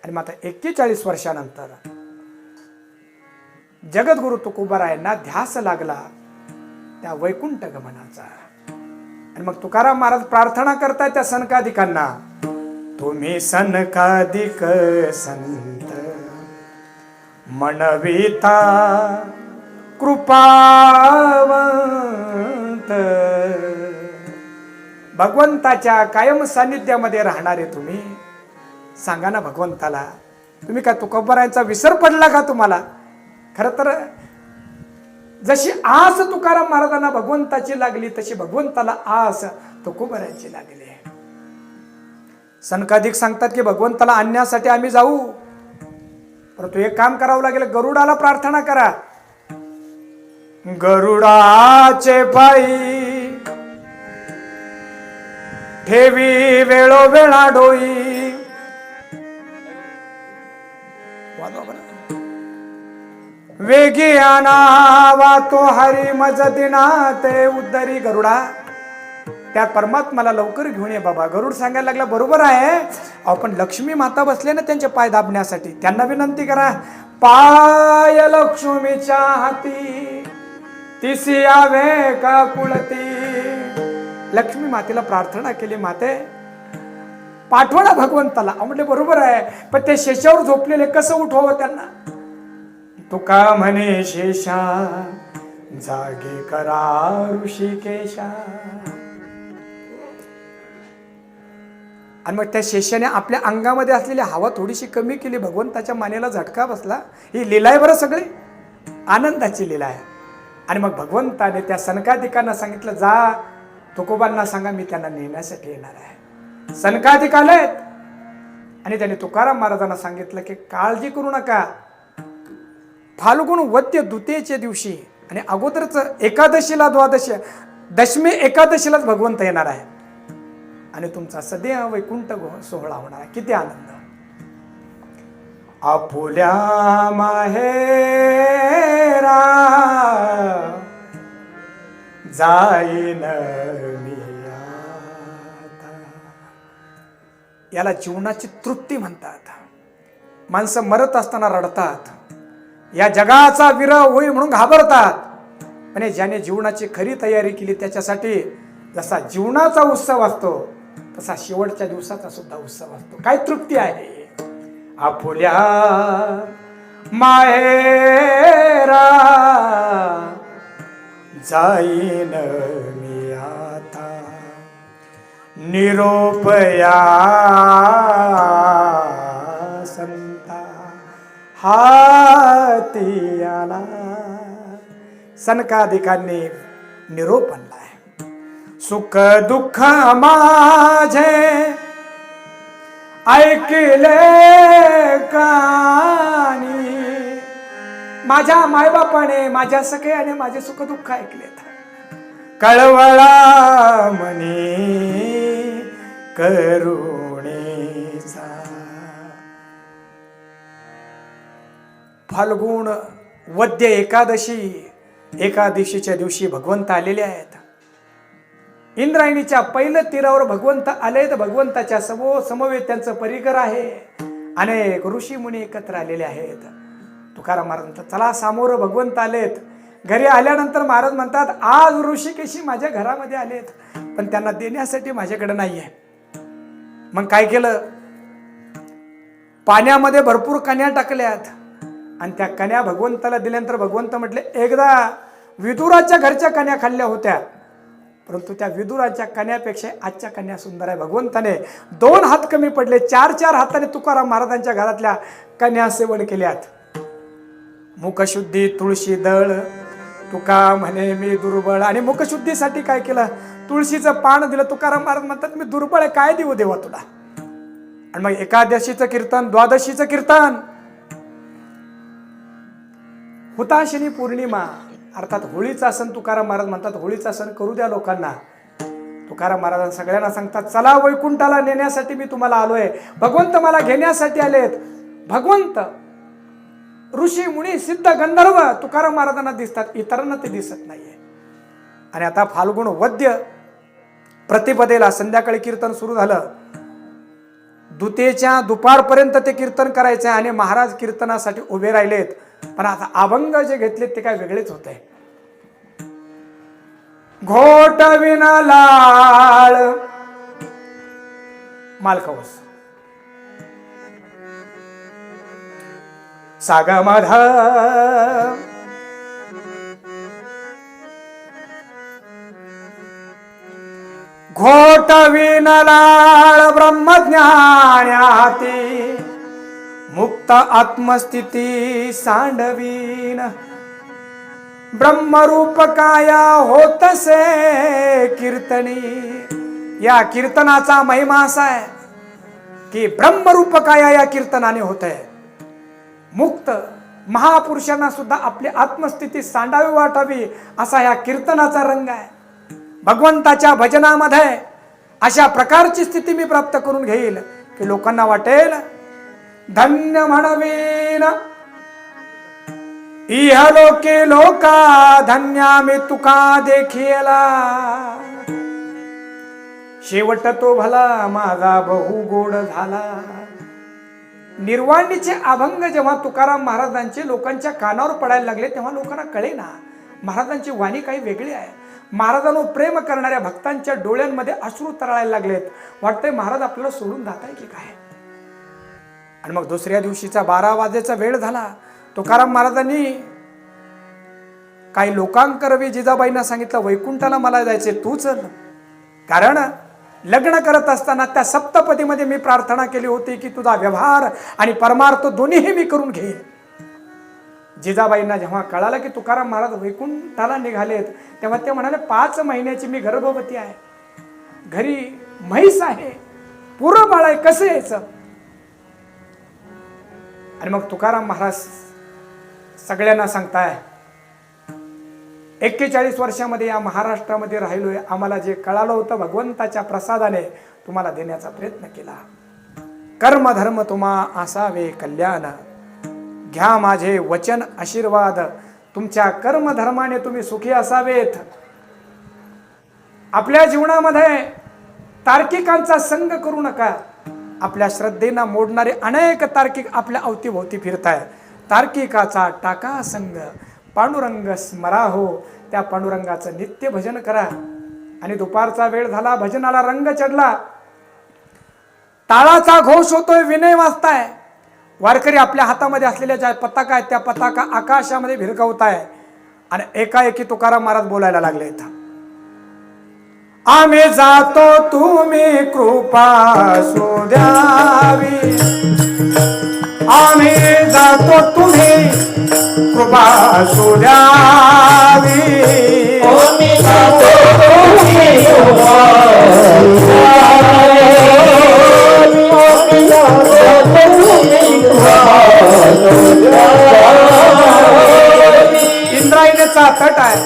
आणि मग आता 41 वर्षानंतर जगद्गुरु तुकोबारायांना ध्यास लागला त्या वैकुंठ गमनाचा. आणि मग तुकाराम महाराज प्रार्थना करताय त्या सनकादिकांना, तुम्ही सनकादिक संत मनविता कृपावंत, भगवंताच्या कायम सानिध्यामध्ये राहणारे तुम्ही, सांगा ना भगवंताला, तुम्ही काय तुकोबारायांचा विसर पडला का तुम्हाला? खरं तर जशी आस तुकाराम महाराजांना भगवंताची लागली तशी भगवंताला आस तुकोबारायांची लागली. सनकादिक सांगतात की भगवंताला आणण्यासाठी आम्ही जाऊ, परंतु एक काम करावं लागेल, गरुडाला प्रार्थना करा. गरुडाचे पायी ठेवी वेळोवेळा डोई, वेगी आणावा तो हरी मज दिना ते उद्धरी. गरुडा, त्या परमात्माला लवकर घेऊन ये बाबा. गरुड सांगायला लागला, बरोबर आहे, आपण लक्ष्मी माता बसले ना त्यांचे पाय दाबण्यासाठी, त्यांना विनंती करा, पाय लक्ष्मीच्या हाती तिसी यावे का कुळती. लक्ष्मी मातेला प्रार्थना केली, माते पाठवणा भगवंताला. म्हटले बरोबर आहे, पण ते शेषावर झोपलेले कसं उठवावं त्यांना? तुका म्हणे शेषा जागे करा ऋषिकेशा. आणि मग त्या शेषाने आपल्या अंगामध्ये असलेली हवा थोडीशी कमी केली, भगवंताच्या मानेला झटका बसला. ही लीला आहे बरं, सगळी आनंदाची लीला आहे. आणि मग भगवंताने त्या सनकादिकांना सांगितलं, जा तुकोबांना सांगा मी त्यांना नेण्यासाठी येणार आहे. सनकादिक आलेत आणि त्याने तुकाराम महाराजांना सांगितलं की काळजी करू नका, फाल्गुन वद्य द्वितीयेच्या दिवशी आणि अगोदरच एकादशीला दशमी एकादशीलाच भगवंत येणार आहे आणि तुमचा सदैव वैकुंठ सोहळा होणार आहे. किती आनंद! आपुल्या माहेरा जाईन मी आता. याला जीवनाची तृप्ती म्हणतात. माणसं मरत असताना रडतात, या जगाचा विरह होईल म्हणून घाबरतात, आणि ज्याने जीवनाची खरी तयारी केली त्याच्यासाठी जसा जीवनाचा उत्सव असतो तसा शेवटच्या दिवसाचा सुद्धा उत्सव असतो. काय तृप्ती आहे! आपुल्या माहेरा जाईन मी आता, निरोपया संता हाती आला. सनकादिकांनी निरोप आणलाय. सुख दुःख माझे ऐकले कानी, माझ्या मायबापाने माझ्या सगळ्याने माझे सुख दुःख ऐकलेत. कळवळा मनी करुणेचा. फाल्गुन वद्य एकादशीच्या दिवशी भगवंत आलेले आहेत. इंद्रायणीच्या पहिल्या तीरावर भगवंत आले. तर भगवंताच्या समवेत त्यांचं परिकर आहे. अनेक ऋषी मुनी एकत्र आलेले आहेत. तुकाराम महाराज म्हणतात, चला सामोरं भगवंत आलेत. घरी आल्यानंतर महाराज म्हणतात, आज ऋषिकेशी माझ्या घरामध्ये आलेत, पण त्यांना देण्यासाठी माझ्याकडे नाहीये. मग काय केलं? पाण्यामध्ये भरपूर कन्या टाकल्यात आणि त्या कन्या भगवंताला दिल्यानंतर भगवंत म्हटले, एकदा विदुराच्या घरच्या कन्या खाल्ल्या होत्या, परंतु त्या विदुराच्या कन्यापेक्षा आजच्या कन्या सुंदर आहे. भगवंताने 2 हात कमी पडले, 4 हाताने तुकाराम महाराजांच्या घरातल्या कन्या सेवन केल्यात. मुखशुद्धी तुळशी दळ, तुका म्हणे मी दुर्बळ. आणि मुखशुद्धीसाठी काय केलं? तुळशीचं पान दिलं. तुकाराम महाराज म्हणतात, मी दुर्बळ आहे, काय देऊ देवा तुला? आणि मग एकादशीचं कीर्तन, द्वादशीचं कीर्तन, हुताशनी पौर्णिमा अर्थात होळीचा सण. तुकाराम महाराज म्हणतात, होळीचा सण करू द्या लोकांना. तुकाराम महाराज सगळ्यांना सांगतात, चला वैकुंठाला नेण्यासाठी मी तुम्हाला आलोय. भगवंत मला घेण्यासाठी आलेत. भगवंत, ऋषी मुनी, सिद्ध, गंधर्व तुकाराम महाराजांना दिसतात, इतरांना ते दिसत नाहीये. आणि आता फाल्गुन वद्य प्रतिपदेला संध्याकाळी कीर्तन सुरू झालं. दुतेच्या दुपारपर्यंत ते कीर्तन करायचे आणि महाराज कीर्तनासाठी उभे राहिलेत. पण आता अभंग जे घेतलेत ते काय वेगळेच होते. घोटविना लाळ मालकवस सागमध घोटविन लाळ ब्रह्मज्ञानाती मुक्त आत्मस्थिती सांडवीन ब्रह्मरूप काया होतसे कीर्तनी. या कीर्तनाचा महिमा असा आहे की ब्रह्मरूप काया या कीर्तनाने होत आहे. मुक्त महापुरुषांना सुद्धा आपली आत्मस्थिती सांडावी वाटावी असा या कीर्तनाचा रंग आहे. भगवंताच्या भजनामध्ये अशा प्रकारची स्थिती मी प्राप्त करून घेईल की लोकांना वाटेल धन्य म्हणवीन इहलोके लोका धन्या मी तुका देखिला. शेवट तो भला माझा बहु गोड झाला. निर्वाणीचे अभंग जेव्हा तुकाराम महाराजांचे लोकांच्या कानावर पडायला लागले तेव्हा लोकांना कळेना महाराजांची वाणी काही वेगळी आहे. महाराजांवर प्रेम करणाऱ्या भक्तांच्या डोळ्यांमध्ये अश्रू तरळायला लागलेत. वाटतंय महाराज आपल्याला सोडून जात आहे की काय. आणि मग दुसऱ्या दिवशीचा 12 वाजेचा वेळ झाला. तुकाराम महाराजांनी काही लोकांकरवी जिजाबाईंना सांगितलं वैकुंठाला मला जायचे तू चल. कारण लग्न करत असताना त्या सप्तपदीमध्ये मी प्रार्थना केली होती की तुझा व्यवहार आणि परमार्थ दोन्हीही मी करून घेईन. जिजाबाईंना जेव्हा कळालं की तुकाराम महाराज वैकुंठाला निघालेत तेव्हा ते म्हणाले 5 महिन्याची मी गर्भवती आहे, घरी म्हैस आहे, पुरं बाळ आहे, कसं यायचं. आणि मग तुकाराम महाराज सगळ्यांना सांगताय 41 वर्षामध्ये या महाराष्ट्रामध्ये राहिलोय. आम्हाला जे कळालं होतं भगवंताच्या प्रसादाने तुम्हाला देण्याचा प्रयत्न केला. कर्म धर्म तुम्हा असावे कल्याण घ्या माझे वचन आशीर्वाद. तुमच्या कर्म धर्माने तुम्ही सुखी असावेत. आपल्या जीवनामध्ये तार्किकांचा संग करू नका. आपल्या श्रद्धेना मोडणारे अनेक तार्किक आपल्या अवतीभोवती फिरताय. तार्किकाचा टाका संग पांडुरंग स्मरा हो. त्या पांडुरंगाचं नित्य भजन करा. आणि दुपारचा वेळ झाला, भजनाला रंग चढला, टाळाचा घोष होतोय, विनय वाजताय. वारकरी आपल्या हातामध्ये असलेल्या ज्या पताका आहेत त्या पताका आकाशामध्ये भिरकावताय. आणि एकाएकी तुकाराम महाराज बोलायला लागले इथं आम्ही जातो तुम्ही कृपा सुद्यावी. आम्ही जातो तुम्ही कृपा सुद्यावी. आम्ही जातो तुम्ही कृपा इंद्रायणीचा तट आहे.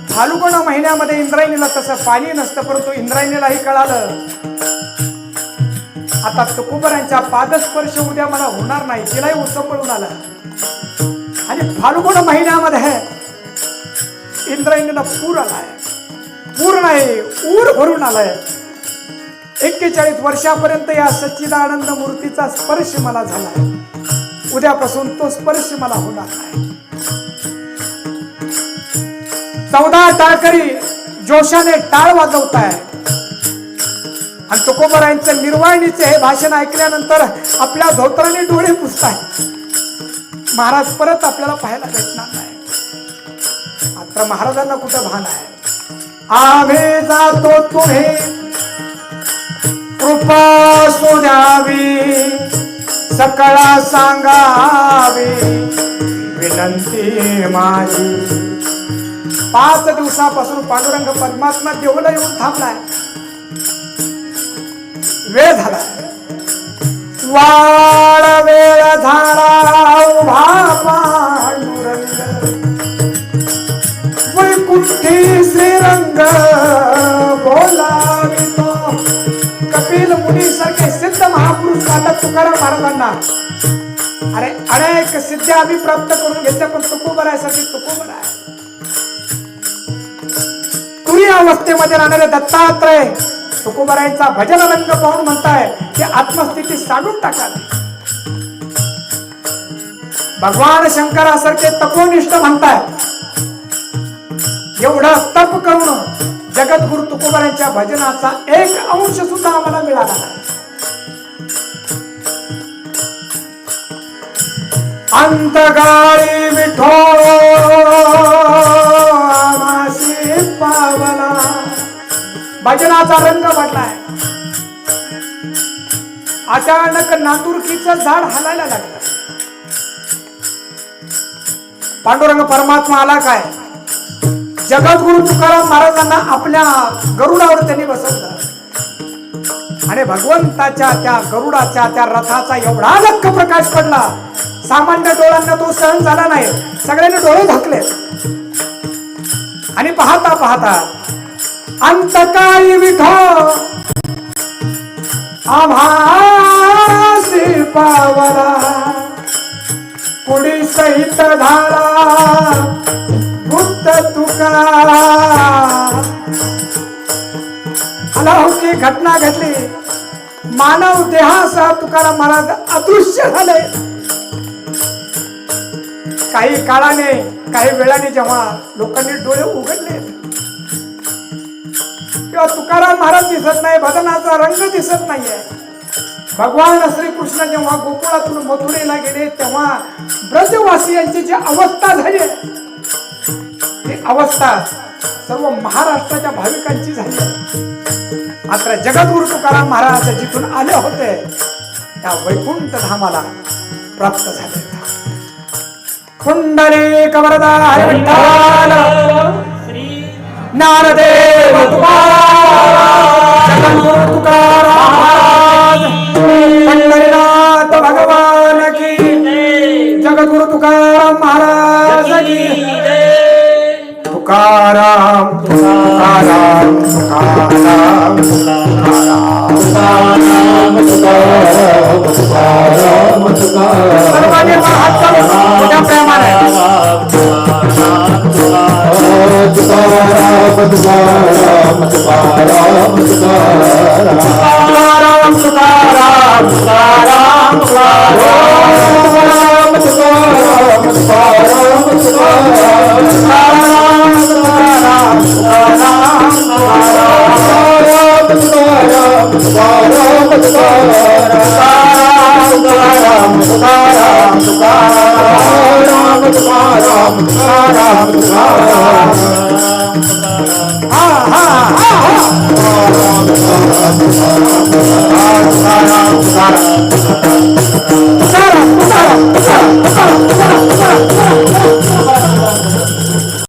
फाल्गुन महिन्यामध्ये इंद्रायणीला तसं पाणी नसतं, परंतु इंद्रायणीलाही कळालं आता तुकोबरांच्या पादस्पर्श उद्या मला होणार नाही. तिलाही उसंबळून आला. आणि फाल्गुन महिन्यामध्ये इंद्रायणीला पूर आलाय. पूर नाही, ऊर भरून आलाय. 41 वर्षापर्यंत या सच्चिदानंद मूर्तीचा स्पर्श मला झालाय. उद्यापासून तो स्पर्श मला होणार नाही. 14 टाळकरी जोशाने टाळ वाजवताय. आणि तुकोबरायांचं निर्वाणीचे हे भाषण ऐकल्यानंतर आपल्या धोतराने डोळे पुसताय. महाराज परत आपल्याला पाहायला भेटणार नाही. मात्र महाराजांना कुठं भान आहे. आम्ही जातो तुम्ही कृपा सुद्यावी सकळा सांगावी विनंती माझी. 5 दिवसापासून पांडुरंग परमात्मा देऊला येऊन थांबलाय. वेळ झाला, वाळ वेळ झाला उभा पांडुरंग वैकुंठी श्रीरंग बोलावितो. कपिल मुनी सारखे सिद्ध महापुरुष सांगतात तुकाराम महाराजांना अरे अनेक सिद्धी आम्ही प्राप्त करून घेतल्या पण तुकोबरासाठी तुकोबर आहे. तुरी अवस्थेमध्ये राहणारे दत्तात्रय तुकोबारायांचा भजन रंग पाहून म्हणताय की आत्मस्थिती साडून टाकावी. भगवान शंकरासारखे तपोनिष्ठ म्हणताय, एवढं तप करून जगद्गुरु तुकोबारायांच्या भजनाचा एक अंश सुद्धा आम्हाला मिळाला नाही. अंतगाळी विठो आमासी पावला, भजनाचा रंग वाटलाय. अचानक नांदुरकीचं झाड हलायला लागलं. पांडुरंग परमात्मा आला काय, जगद्गुरु तुकाराम महाराजांना आपल्या गरुडावर त्यांनी बसवलं आणि भगवंताच्या त्या गरुडाच्या त्या रथाचा एवढा लख प्रकाश पडला, सामान्य डोळ्यांना तो सहन झाला नाही. सगळ्यांनी डोळे झाकले आणि पाहता पाहता अंतकाळी विठो आभासी पावला, पुढी सहित झाला बुद्ध तुका. अलौकिक घटना घडली. मानव देहासह तुकाराम महाराज अदृश्य झाले. काही काळाने काही वेळाने जेव्हा लोकांनी डोळे उघडले तेव्हा तुकाराम महाराज दिसत नाही, भजनाचा रंग दिसत नाहीये. भगवान श्रीकृष्ण जेव्हा गोकुळातून मथुरेला गेले तेव्हा ब्रजवासियांची जी अवस्था झाली ती अवस्था सर्व महाराष्ट्राच्या भाविकांची झाली. मात्र जगद्गुरु तुकाराम महाराज जिथून आले होते त्या वैकुंठ धामाला प्राप्त झाले. पुंडलिक वरदा हरी विठ्ठल, ज्ञानदेव तुकाराम, जगद्गुरु तुकाराम महाराज, पंढरीनाथ भगवान की, जगद्गुरु तुकाराम महाराज की. तुकाराम तुकाराम तुकाराम तुकाराम तुकाराम तुकाराम तुकाराम, सर्वांनी हात जोडून मोठ्या प्रेमाने तुकाराम तुकाराम तुकाराम तुकाराम तुकाराम तुकाराम तुकाराम तुकाराम तुकाराम तुकाराम